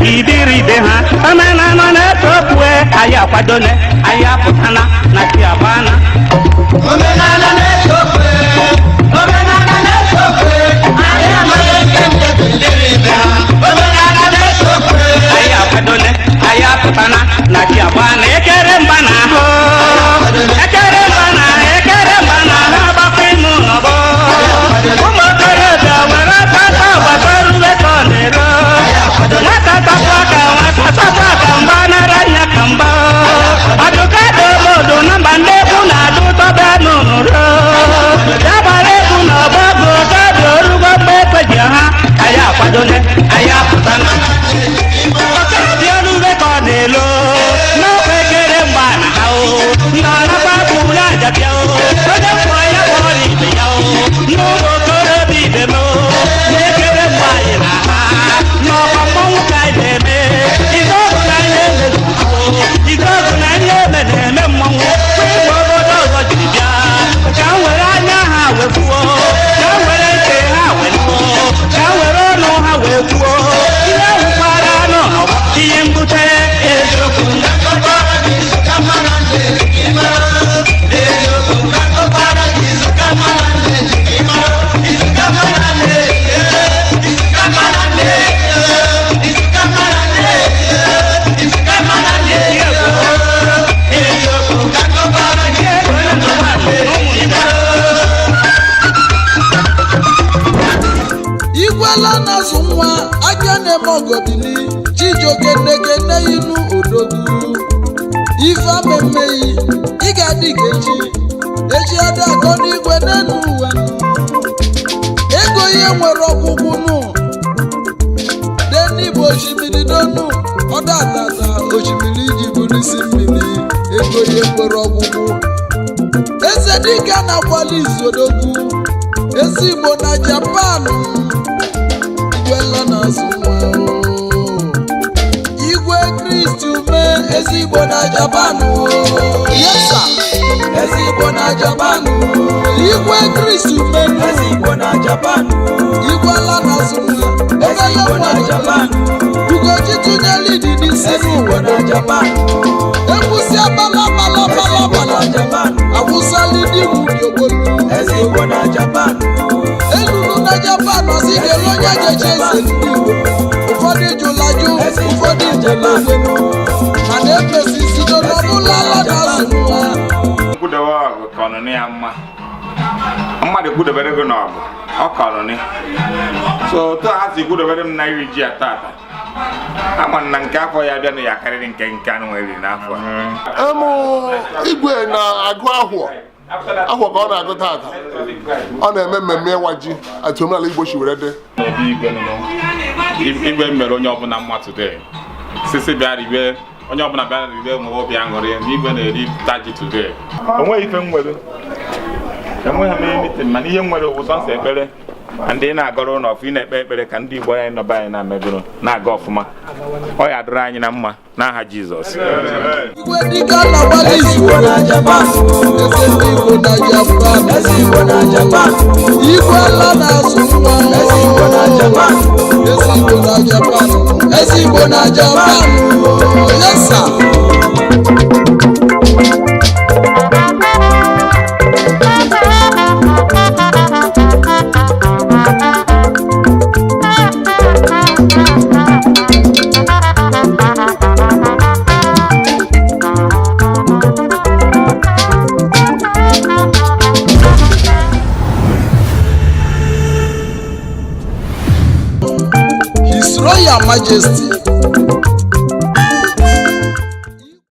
jidiri be ha omenala na-etopue anyị akwadone anyị apụtana na chiabana omenala na-etopue anyị amaghị nke nke jidiri be ha omenala na-etopue anyị akwadone anyị apụtana na chiabana ekere mba na ahụ ekere mba na ahụ agbakọ ime ụlọbọ ụmụ okorobịa were tata gbatorube ka ọ na-ero nwata takwa ka nwata takwa ka mgba nara ya ka mgba adụka dị obodo na mba ndị egwu na-adụ tọba n'ụrụ ya gbara egwu na ọgba bụ odobi orugo mgbe ekpeji ha anyị akwadone anyị apụtana dị orube ka ọ na-elo n'ofe ekere mgba na ha ndị ọrakwa bụrụ aja bịa onye kwụọ ya kpọrọ ibe ya n'ụmụ okorobịa ibe m na-ekere mgbe anyị na ha n'ọkwa mmọnwụ ka anyị na-eme igogu na ihe igogu na ihe eme na-eme mmọnwụ mgbe obodo ọzọ jiri bịa ka m were anya ha wee kwuo ka m were ntị ha wee nụọ ka m were ọnụ ha wee kwuo ihe wụkwara anụ ihe mbute eziokwu Igwela na-azụ nwa aka na-eme ọgọdili Chijioke nnekene inu odogwu ife amemmeyi ị ga-adị ka echi adị akọ n'igwe n'elu ụwa ego ihe nwere ọgwụgwụ nụ denigbo osimiri n'onu ọdatata osimiri iji bụrụ isi mmiri ego ihe nwere ọgwụgwụ eze dịka na-akwali izodogwu ezi Igbo na Japan Igwela na-azụ nwa Igwe Kristi ume ezi Igbo na Japan yesa ezi Igbo na Japan Igwe Kristi ume ezi Igbo na Japan Igwela na-azụ nwa ezi Igbo na Japan Ugochi tụnyere idi n'isi Igbo na Japan ekwusi abala na Japan awụsali di m diogolu ezi Igbo na Japan elulu na Japan ọzigelo onye jeche eze ndị Igbo ụfọdụ jụlajụ ụfọdụ jelele mana emesisi n'ọbụla ala na-azụ nwa kwudewa ọgụ kọnụnị ya mmadụ kwudebere gị n'ọgụ ọ kọnụnị so otu ha si kwudebere m na iri ji ya tata ama na nke afọ ya bịa na ya karịrị nke anụ nwere n'afọ igwe na-agụ ahụọ ka ọ na-agụ tata ọ na-eme mmemme ịwa ji atụ omenala Igbo si were dị igwe mere onye ọbụla mma today sisi bịa ribe onye ọbụla bịa ribe nwere obi aṅụrị na igwe na-eri taji today onweghị ife nwere enweghị m mitin mana ihe nwere ụzọ nsọ ekpere ndị na-agọrọ ụlọ ọfụ ị na-ekpe ekpere ka ndị Igbo anyị nọba anyị na-amegoro na-aga ọfụma ọ ya dịrị anyị na mma n'aha Jizọs Igwe dịka na-agbali Igbo na Japan eze ndị Igbo na Japan eze Igbo na Japan Igwela na-azụ nwa eze Igbo na Japan eze Igbo na Japan eze Igbo na Japan yesa His Royal Majesty